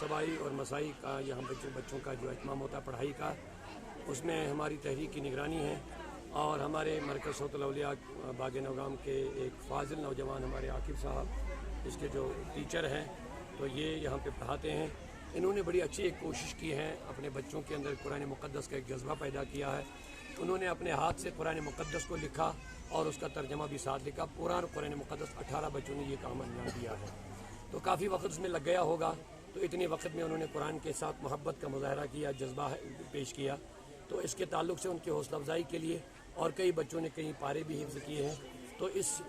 صبائی اور مسائی کا یہاں بچوں کا جو اہتمام ہوتا ہے پڑھائی کا، اس میں ہماری تحریک کی نگرانی ہے، اور ہمارے مرکز صوت الاولیاء باغ نوگام کے ایک فاضل نوجوان ہمارے عاقب صاحب اس کے جو ٹیچر ہیں، تو یہ یہاں پہ پڑھاتے ہیں۔ انہوں نے بڑی اچھی ایک کوشش کی ہے، اپنے بچوں کے اندر قرآن مقدس کا ایک جذبہ پیدا کیا ہے۔ انہوں نے اپنے ہاتھ سے قرآن مقدس کو لکھا اور اس کا ترجمہ بھی ساتھ لکھا۔ پورا قرآن مقدس 18 بچوں نے یہ کام انجام دیا ہے، تو کافی وقت اس میں لگ گیا ہوگا۔ تو اتنے وقت میں انہوں نے قرآن کے ساتھ محبت کا مظاہرہ کیا، جذبہ پیش کیا، تو اس کے تعلق سے ان کی حوصلہ افزائی کے لیے، اور کئی بچوں نے کئی پارے بھی حفظ کیے ہیں، تو اس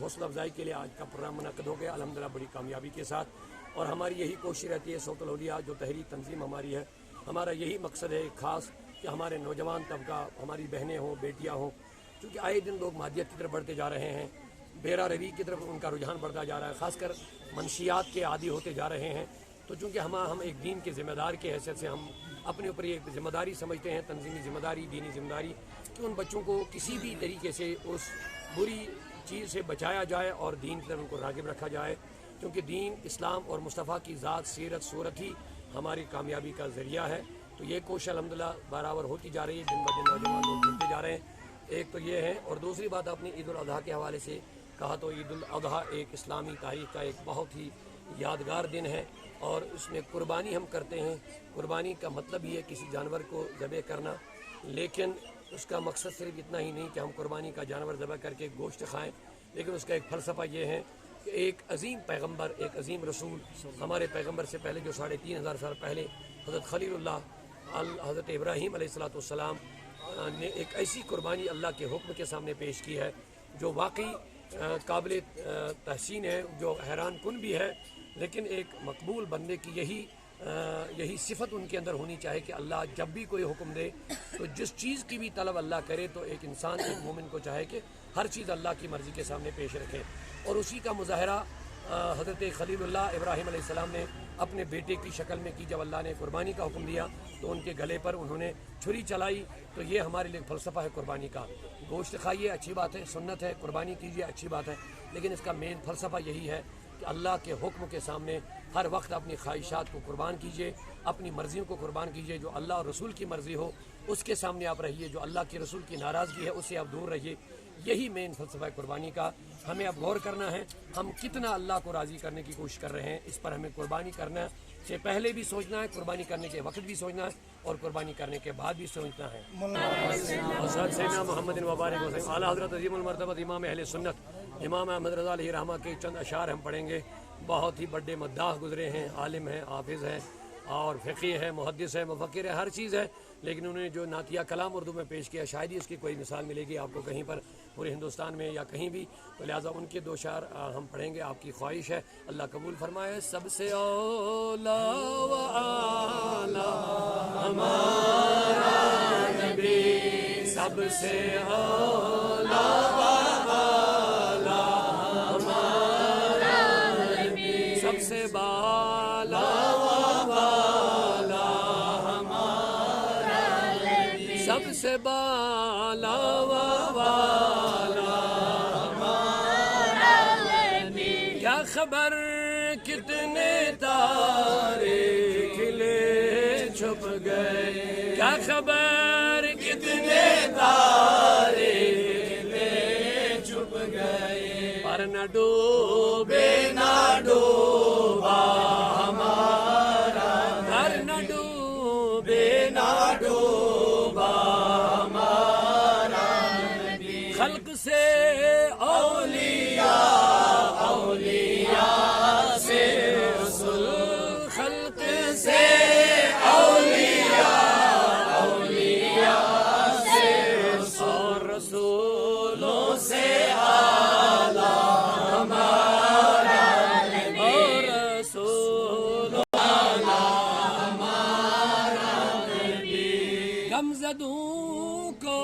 حوصلہ افزائی کے لیے آج کا پروگرام منعقد ہو گیا الحمدللہ بڑی کامیابی کے ساتھ۔ اور ہماری یہی کوشش رہتی ہے، صوت الاولیاء جو تحریک تنظیم ہماری ہے، ہمارا یہی مقصد ہے خاص کہ ہمارے نوجوان طبقہ، ہماری بہنیں ہوں، بیٹیاں ہوں، کیونکہ آئے دن لوگ مادیت کی طرف بڑھتے جا رہے ہیں، بیرا روی کی طرف ان کا رجحان بڑھتا جا رہا ہے، خاص کر منشیات کے عادی ہوتے جا رہے ہیں۔ تو چونکہ ہم ایک دین کے ذمہ دار کے حیثیت سے ہم اپنے اوپر یہ ذمہ داری سمجھتے ہیں، تنظیمی ذمہ داری، دینی ذمہ داری، کہ ان بچوں کو کسی بھی طریقے سے اس بری چیز سے بچایا جائے اور دین کی طرف ان کو راغب رکھا جائے، کیونکہ دین، اسلام اور مصطفیٰ کی ذات، سیرت، صورت ہی ہماری کامیابی کا ذریعہ ہے۔ تو یہ کوشش الحمدللہ برابر ہوتی جا رہی ہے، دن بدن نوجوان لوگ جڑتے جا رہے ہیں۔ ایک تو یہ ہے، اور دوسری بات آپ نے عید الاضحیٰ کے حوالے سے کہا، تو عید الاضحیٰ ایک اسلامی تاریخ کا ایک بہت ہی یادگار دن ہے، اور اس میں قربانی ہم کرتے ہیں۔ قربانی کا مطلب یہ ہے کسی جانور کو ذبح کرنا، لیکن اس کا مقصد صرف اتنا ہی نہیں کہ ہم قربانی کا جانور ذبح کر کے گوشت کھائیں، لیکن اس کا ایک فلسفہ یہ ہے کہ ایک عظیم پیغمبر، ایک عظیم رسول، ہمارے پیغمبر سے پہلے جو 3500 سال پہلے حضرت خلیل اللہ حضرت ابراہیم علیہ السلام نے ایک ایسی قربانی اللہ کے حکم کے سامنے پیش کی ہے جو واقعی قابل تحسین ہے، جو حیران کن بھی ہے، لیکن ایک مقبول بندے کی یہی صفت ان کے اندر ہونی چاہیے کہ اللہ جب بھی کوئی حکم دے تو جس چیز کی بھی طلب اللہ کرے، تو ایک انسان، ایک مومن کو چاہے کہ ہر چیز اللہ کی مرضی کے سامنے پیش رکھے۔ اور اسی کا مظاہرہ حضرت خلیل اللہ ابراہیم علیہ السلام نے اپنے بیٹے کی شکل میں کی۔ جب اللہ نے قربانی کا حکم دیا تو ان کے گلے پر انہوں نے چھری چلائی۔ تو یہ ہمارے لیے فلسفہ ہے قربانی کا۔ گوشت کھائیے، اچھی بات ہے، سنت ہے، قربانی کیجیے، اچھی بات ہے، لیکن اس کا مین فلسفہ یہی ہے کہ اللہ کے حکم کے سامنے ہر وقت اپنی خواہشات کو قربان کیجیے، اپنی مرضیوں کو قربان کیجیے۔ جو اللہ اور رسول کی مرضی ہو اس کے سامنے آپ رہیے، جو اللہ کے رسول کی ناراضگی ہے اس سے آپ دور رہیے۔ یہی مین فلسفہ ہے قربانی کا۔ ہمیں اب غور کرنا ہے ہم کتنا اللہ کو راضی کرنے کی کوشش کر رہے ہیں، اس پر ہمیں قربانی کرنا سے پہلے بھی سوچنا ہے، قربانی کرنے کے وقت بھی سوچنا ہے، اور قربانی کرنے کے بعد بھی سوچنا ہے۔ سیدنا محمد مبارک وسلم اعلیٰ حضرت عظیم المرتبہ امام اہل سنت امام احمد رضا علیہ رحمہ کے چند اشعار ہم پڑھیں گے۔ بہت ہی بڑے مداح گزرے ہیں، عالم ہیں، حافظ ہیں، اور فقی ہے، محدث ہے، مفکر ہے، ہر چیز ہے، لیکن انہوں نے جو نعتیہ کلام اردو میں پیش کیا شاید ہی اس کی کوئی مثال ملے گی آپ کو کہیں پر پورے ہندوستان میں یا کہیں بھی۔ تو لہٰذا ان کے دو شعر ہم پڑھیں گے، آپ کی خواہش ہے، اللہ قبول فرمائے۔ سب سے اولیٰ و اعلیٰ ہمارا نبی، سب سے اولیٰ و اعلیٰ ہمارا نبی، سب سے بالا سب سے بالا والا ہمارا نبی، کیا خبر کتنے تارے کھلے چھپ گئے، کیا خبر کتنے تارے کھلے چھپ گئے، پر نہ ڈوبے نہ ڈوبا ہمارا، پر نہ ڈوبے نہ ڈوبا خلق سے اولیاء، اولیاء سے رسول، خلق سے اولیاء، اولیاء سے رسول، رسولوں سے اعلیٰ ہمارا نبی، اور رسول اعلیٰ ہمارا نبی، غمزدوں کو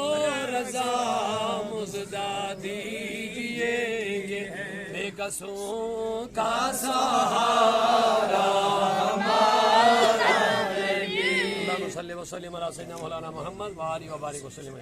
رضا مزدہ دیجئے، بے کسوں کا سہارا ہمارا نبی۔ اللہم صلی وسلم علی سیدنا مولانا محمد وآلہ وبارک وسلم۔